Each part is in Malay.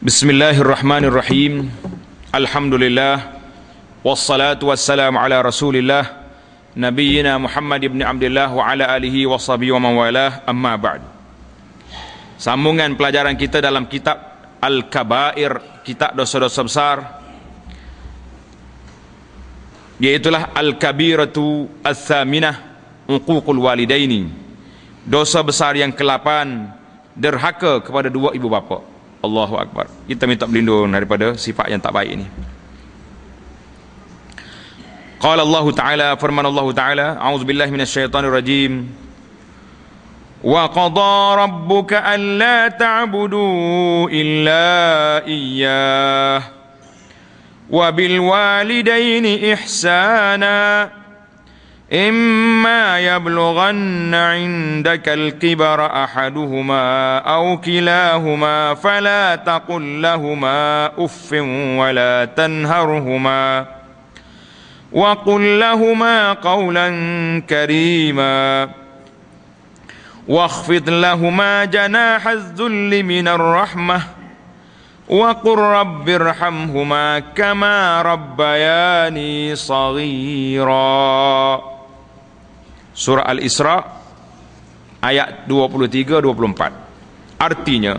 Bismillahirrahmanirrahim. Alhamdulillah. Wassalatu wassalamu ala Rasulillah Nabiyyina Muhammad ibn Abdullah wa ala alihi wa sahbihi wa man walah. Amma ba'd. Sambungan pelajaran kita dalam kitab Al-Kabair, kitab dosa-dosa besar, iaitulah Al-Kabiratu Ats-Tsaminah, uququl walidaini. Dosa besar yang ke-8, derhaka kepada dua ibu bapa. Allahu Akbar. Kita minta berlindung daripada sifat yang tak baik ini. Qala Allah Ta'ala, firman Allah Ta'ala, a'udzubillahi minasyaitonir rajim. Wa qada rabbuka alla ta'budu illa iyyah wa bil walidaini ihsana imma yablughanna 'indaka al-kibara ahaduhuma aw kilahuma fala taqul lahumā uffin wa la tanharhumā wa qul lahumā qawlan karīmā wakhfid lahumā janāha adh-dhulli minar rahmah wa qur rabbirhamhumā kamā rabbayānī shaghīrā. Surah Al-Isra ayat 23-24. Artinya,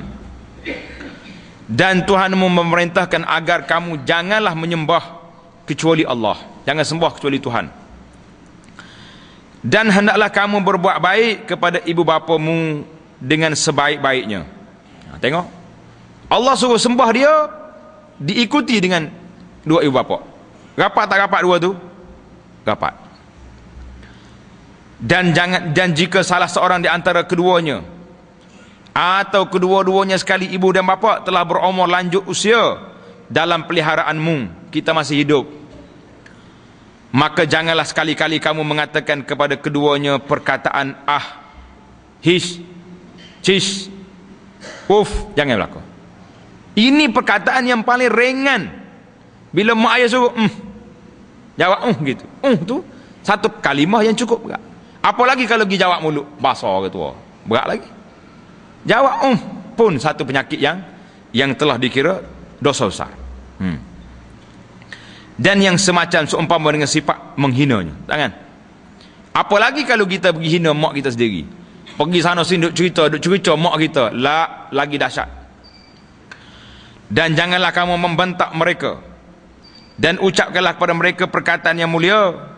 dan Tuhanmu memerintahkan agar kamu janganlah menyembah kecuali Allah, jangan sembah kecuali Tuhan, dan hendaklah kamu berbuat baik kepada ibu bapamu dengan sebaik-baiknya. Tengok, Allah suruh sembah dia, diikuti dengan dua ibu bapa. Rapat tak rapat dua tu? Rapat. Dan jika salah seorang di antara keduanya atau kedua-duanya sekali ibu dan bapa telah berumur lanjut usia dalam peliharaanmu, kita masih hidup, maka janganlah sekali-kali kamu mengatakan kepada keduanya perkataan hish, cish, jangan berlaku. Ini perkataan yang paling ringan. Bila mak ayah suruh jawab gitu, tu satu kalimah yang cukup berat. Apalagi kalau pergi jawab mulut basah ke tua, berat lagi. Jawab pun satu penyakit yang telah dikira dosa besar. Dan yang semacam seumpama dengan sifat menghinanya, jangan. Apalagi kalau kita pergi hina mak kita sendiri, pergi sana sini duk cerita mak kita, lagi dahsyat. Dan janganlah kamu membentak mereka, dan ucapkanlah kepada mereka perkataan yang mulia,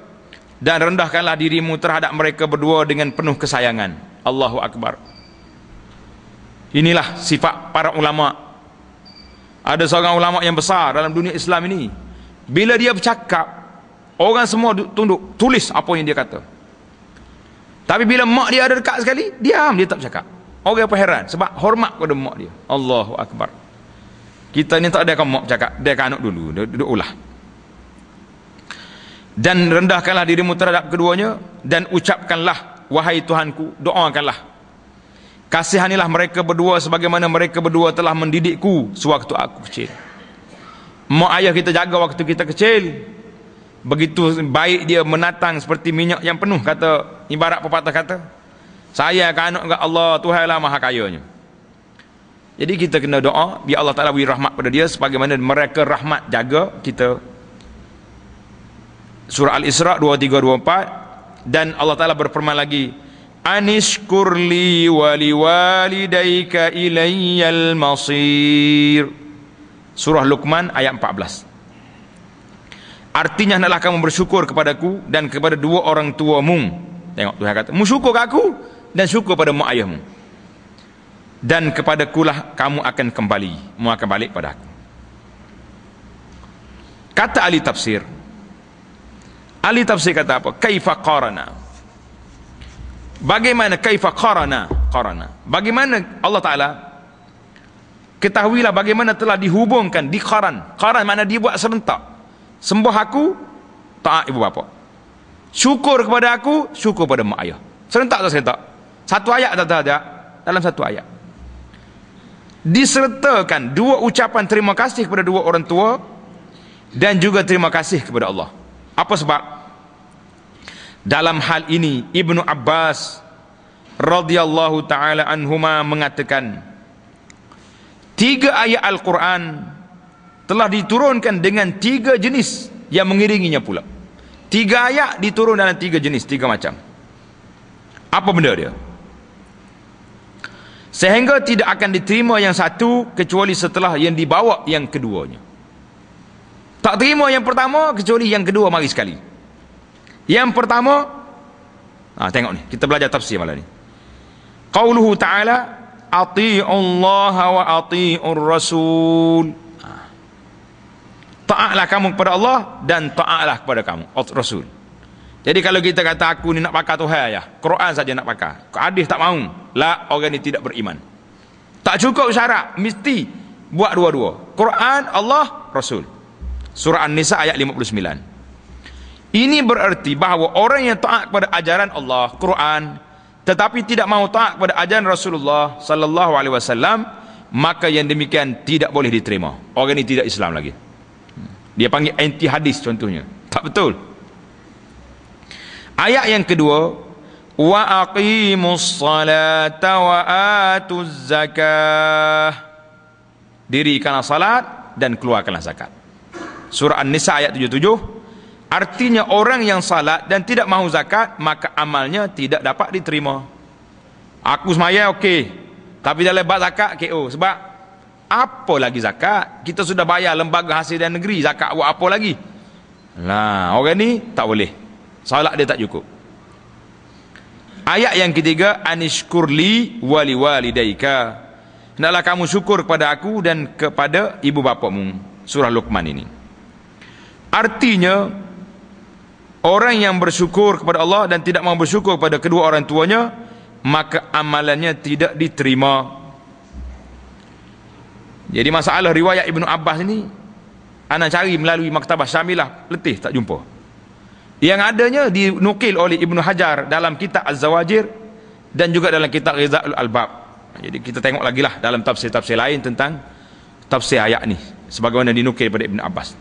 dan rendahkanlah dirimu terhadap mereka berdua dengan penuh kesayangan. Allahu Akbar. Inilah sifat para ulama. Ada seorang ulama yang besar dalam dunia Islam ini, bila dia bercakap, orang semua tunduk, tulis apa yang dia kata. Tapi bila mak dia ada dekat sekali, diam, dia tak bercakap. Orang apa heran, sebab hormat kepada mak dia. Allahu Akbar. Kita ni tak ada kan mak bercakap, dia kan anak dulu, duduk ulah. Dan rendahkanlah dirimu terhadap keduanya, dan ucapkanlah, wahai Tuhanku, doakanlah, kasihanilah mereka berdua sebagaimana mereka berdua telah mendidikku sewaktu aku kecil. Mak ayah kita jaga waktu kita kecil, begitu baik dia menatang seperti minyak yang penuh, kata ibarat pepatah kata, saya akan anak kepada Allah, Tuhanlah maha kayanya. Jadi kita kena doa biar Allah Ta'ala beri rahmat pada dia sebagaimana mereka rahmat jaga kita. Surah Al-Isra 23-24. Dan Allah Ta'ala berfirman lagi, anishkurli waliwalidayka ilayyal masir. Surah Luqman ayat 14. Artinya, hendaklah kamu bersyukur kepadaku dan kepada dua orang tuamu. Tengok Tuhan kata, mu syukur ke aku dan syukur pada mak ayahmu, dan kepadakulah kamu akan kembali, mu akan balik pada aku. Kata ahli tafsir, kata apa? Kaifa qarana. Bagaimana kaifa qarana? Bagaimana Allah Ta'ala, ketahuilah bagaimana telah dihubungkan, diqaran. Qaran makna dibuat serentak. Sembah aku, taat ibu bapa. Syukur kepada aku, syukur pada mak ayah. Serentak tak serentak? Satu ayat tak ada? Dalam satu ayat disertakan dua ucapan terima kasih kepada dua orang tua dan juga terima kasih kepada Allah. Apa sebab? Dalam hal ini Ibnu Abbas radhiyallahu taala anhuma mengatakan, Tiga ayat Al-Quran telah diturunkan dengan tiga jenis yang mengiringinya pula. Tiga ayat diturun dalam tiga jenis, tiga macam. Apa benda dia? Sehingga tidak akan diterima yang satu kecuali setelah yang dibawa yang keduanya. Tak terima yang pertama kecuali yang kedua mari sekali. Yang pertama, tengok ni, kita belajar tafsir malam ni. Qauluhu ta'ala, ati'ullaha wa ati'ur rasul. Taatlah kamu kepada Allah dan taatlah kepada kamu Rasul. Jadi kalau kita kata aku ni nak pakai Tuhan ya, Quran saja nak pakai, hadis tak mau, la, orang ni tidak beriman. Tak cukup syarat, mesti buat dua-dua, Quran, Allah, Rasul. Surah An-Nisa ayat 59. Ini bererti bahawa orang yang taat kepada ajaran Allah, Quran, tetapi tidak mau taat kepada ajaran Rasulullah sallallahu alaihi wasallam, maka yang demikian tidak boleh diterima. Orang ini tidak Islam lagi. Dia panggil anti hadis contohnya. Tak betul. Ayat yang kedua, wa aqimus salata wa atuz zakah. Dirikanlah salat dan keluarkanlah zakat. Surah An-Nisa ayat 77. Artinya orang yang salat dan tidak mahu zakat, maka amalnya tidak dapat diterima. Aku semaya okey, tapi dalam bab zakat KO. Sebab apa lagi zakat? Kita sudah bayar lembaga hasil dan negeri, zakat buat apa lagi? Nah, orang ni tak boleh. Salat dia tak cukup. Ayat yang ketiga, anishkurli wali walidaika. Hendaklah kamu syukur kepada aku dan kepada ibu bapamu. Surah Luqman ini. Artinya orang yang bersyukur kepada Allah dan tidak mau bersyukur kepada kedua orang tuanya, maka amalannya tidak diterima. Jadi masalah riwayat Ibnu Abbas ini ana cari melalui Maktabah Syamilah, letih tak jumpa. Yang adanya dinukil oleh Ibnu Hajar dalam kitab Az-Zawajir dan juga dalam kitab Ghizalul Albab. Jadi kita tengok lagi lah dalam tafsir-tafsir lain tentang tafsir ayat ni sebagaimana dinukil pada Ibnu Abbas.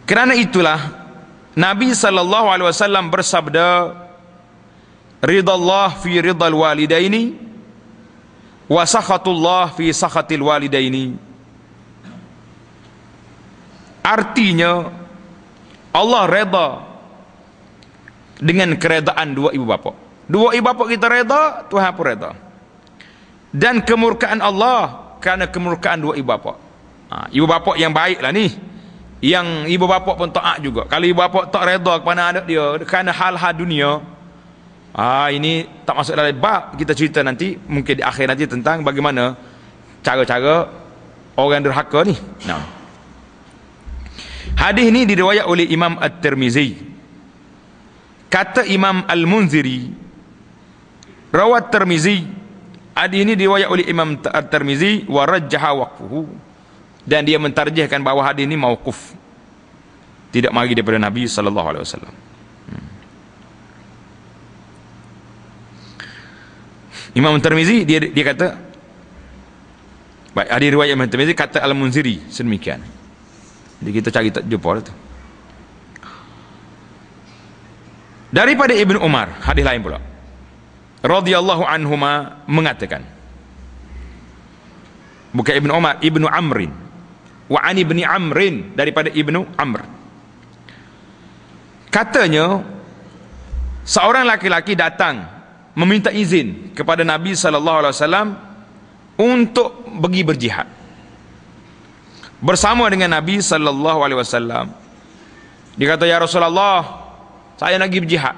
Kerana itulah Nabi sallallahu alaihi wasallam bersabda, ridallah fi ridal walidaini wa sakhatullah fi sakhatil walidaini. Artinya Allah reda dengan keredaan dua ibu bapa. Dua ibu bapa kita reda, Tuhan pun reda. Dan kemurkaan Allah kerana kemurkaan dua ibu bapa. Ibu bapa yang baiklah ni, yang ibu bapa pun taat juga. Kalau ibu bapa tak reda kepada anak dia kerana hal-hal dunia, ini tak masuk dalam bab kita cerita nanti, mungkin di akhir nanti, tentang bagaimana cara-cara orang derhaka ni. Hadis ni diriwayat oleh Imam At-Tirmizi. Kata Imam Al-Munziri, rawat Tirmizi, hadis ini diriwayat oleh Imam At-Tirmizi wa rajjaha waqfuhu, dan dia mentarjihkan bahawa hadis ini mauquf, tidak mari daripada Nabi sallallahu alaihi wasallam. Imam Tirmizi dia kata, baik, ada riwayat Imam Tirmizi, kata Al-Munziri sedemikian. Jadi kita cari tak jumpa tu. Daripada Ibnu Umar, hadis lain pula, radhiyallahu anhuma, mengatakan, bukan Ibnu Umar, Ibnu Amrin, wa an ibni Amrin, daripada Ibnu Amr. Katanya seorang laki-laki datang meminta izin kepada Nabi sallallahu alaihi wasallam untuk pergi berjihad bersama dengan Nabi sallallahu alaihi wasallam. Dia kata, ya Rasulullah, saya nak pergi berjihad.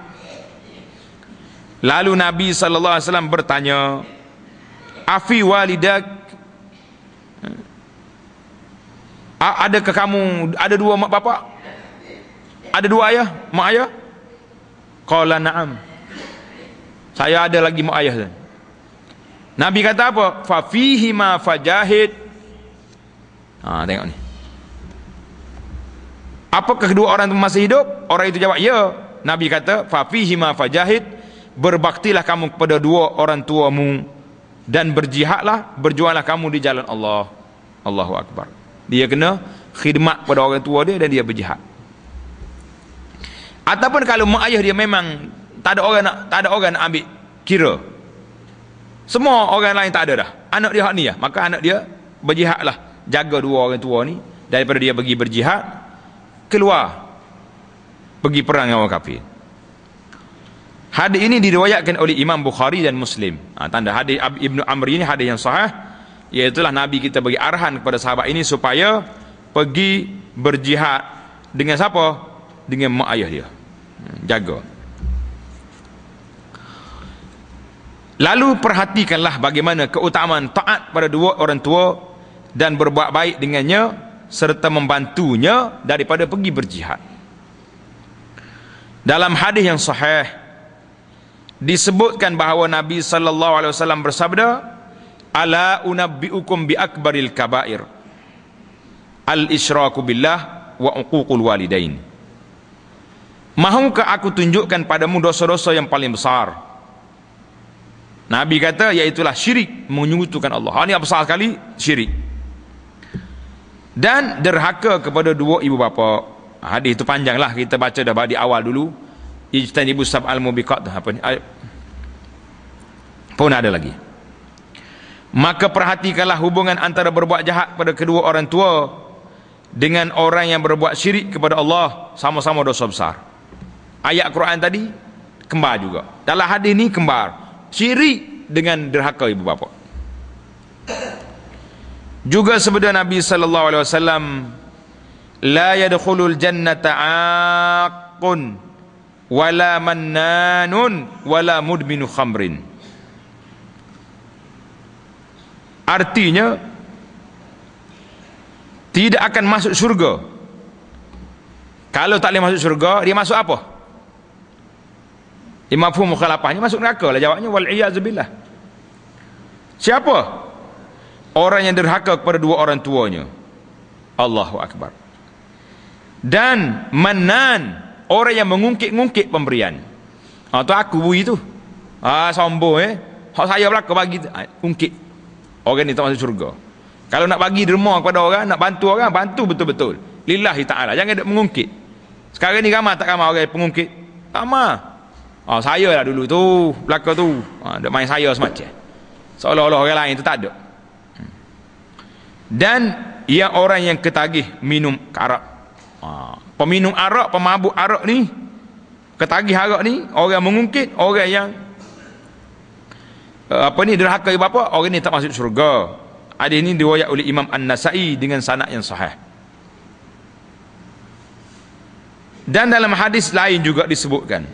Lalu Nabi sallallahu alaihi wasallam bertanya, afi walidak, adakah kamu ada dua mak bapak? Ada dua ayah, mak ayah? Qala na'am, saya ada lagi mak ayah. Nabi kata apa? Fa fihi ma fajahid. Tengok ni. Apakah kedua orang itu masih hidup? Orang itu jawab, ya. Nabi kata, fa fihi ma fajahid, berbaktilah kamu kepada dua orang tuamu dan berjihadlah, berjuanglah kamu di jalan Allah. Allahu Akbar. Dia kena khidmat pada orang tua dia dan dia berjihad. Ataupun kalau mak ayah dia memang tak ada orang nak ambil kira, semua orang lain tak ada dah, anak dia hak ni lah. Maka anak dia berjihadlah, jaga dua orang tua ni daripada dia pergi berjihad, keluar pergi perang dengan orang kafir. Hadis ini diriwayatkan oleh Imam Bukhari dan Muslim. Tanda hadis Ibnu Amr ini hadis yang sahih, iaitulah Nabi kita bagi arahan kepada sahabat ini supaya pergi berjihad dengan siapa? Dengan mak ayah dia. Jaga. Lalu perhatikanlah bagaimana keutamaan taat pada dua orang tua dan berbuat baik dengannya serta membantunya daripada pergi berjihad. Dalam hadis yang sahih disebutkan bahawa Nabi sallallahu alaihi wasallam bersabda, ala unabbiukum bi akbaril kabair al isyraku billah wa uququl walidain. Mahukah aku tunjukkan padamu dosa-dosa yang paling besar? Nabi kata iaitulah syirik, menyekutukan Allah. Ini besar sekali, syirik. Dan derhaka kepada dua ibu bapa. Hadis itu panjanglah, kita baca dah di awal dulu. Ijtanibu sab'al mubiqat, apa ni? Pun ada lagi. Maka perhatikanlah hubungan antara berbuat jahat pada kedua orang tua dengan orang yang berbuat syirik kepada Allah, sama-sama dosa besar. Ayat Quran tadi kembar juga. Dalam hadis ni kembar. Syirik dengan derhaka ibu bapa. Juga sabda Nabi sallallahu alaihi wasallam, la yadkhulul jannata aqun wala mannanun wala mudminu khamrin. Artinya tidak akan masuk syurga. Kalau tak boleh masuk syurga, dia masuk apa? Mafhum mukhalafahnya masuk neraka lah jawabnya, wal iyazubillah. Siapa? Orang yang derhaka kepada dua orang tuanya. Allahu akbar. Dan mannan, orang yang mengungkit-ungkit pemberian. Tu aku bui tu. Sombong hak saya belaka bagi ungkit. Orang ni tak masuk syurga. Kalau nak bagi derma kepada orang, nak bantu orang, bantu betul-betul lillahi ta'ala, jangan duk mengungkit. Sekarang ni ramai tak ramai orang yang pengungkit? Ramai. Saya lah dulu tu, belaka tu, duk main saya semacam, seolah-olah orang lain tu tak ada. Dan ia orang yang ketagih minum arak. Peminum arak, pemabuk arak ni, ketagih arak ni, orang mengungkit, orang yang derhaka ibu bapa, orang ni tak masuk syurga. Hadis ini diriwayat oleh Imam An-Nasa'i dengan sanad yang sahih. Dan dalam hadis lain juga disebutkan,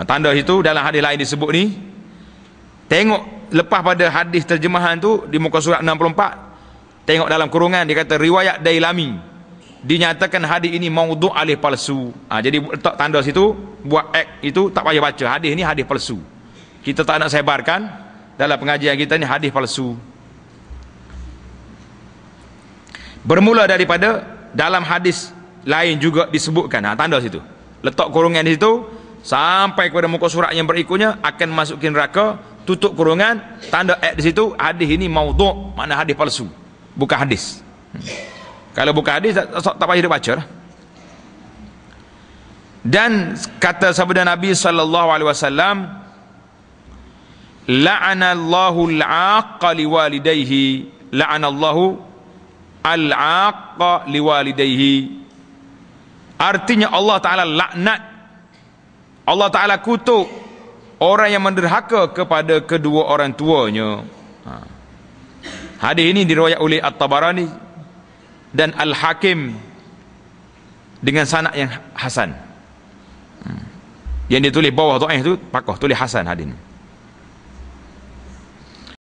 tanda itu dalam hadis lain disebut ni, tengok lepas pada hadis terjemahan tu di muka surat 64, tengok dalam kurungan dia kata riwayat Dailami, dinyatakan hadis ini maudhu' alih palsu. Jadi letak tanda situ, buat X itu tak payah baca, hadis ni hadis palsu. Kita tak nak sebarkan dalam pengajian kita ni hadis palsu. Bermula daripada dalam hadis lain juga disebutkan, tanda situ, letak kurungan di situ sampai kepada muka surat yang berikutnya akan masukin neraka, tutup kurungan, tanda X di situ, hadis ini maudhu', makna hadis palsu, bukan hadis. Kalau bukan hadis tak payah dibaca lah. Dan kata sabda Nabi sallallahu alaihi wasallam, la'anallahu al-'aqqa liwalidayhi, la'anallahu al-'aqqa liwalidayhi. Artinya Allah Ta'ala laknat, Allah Ta'ala kutuk orang yang menderhaka kepada kedua orang tuanya. Hadis ini diriwayat oleh At-Tabarani dan Al-Hakim dengan sanad yang hasan. Yang ditulis bawah dhaif itu pakoh tulis hasan hadis ini.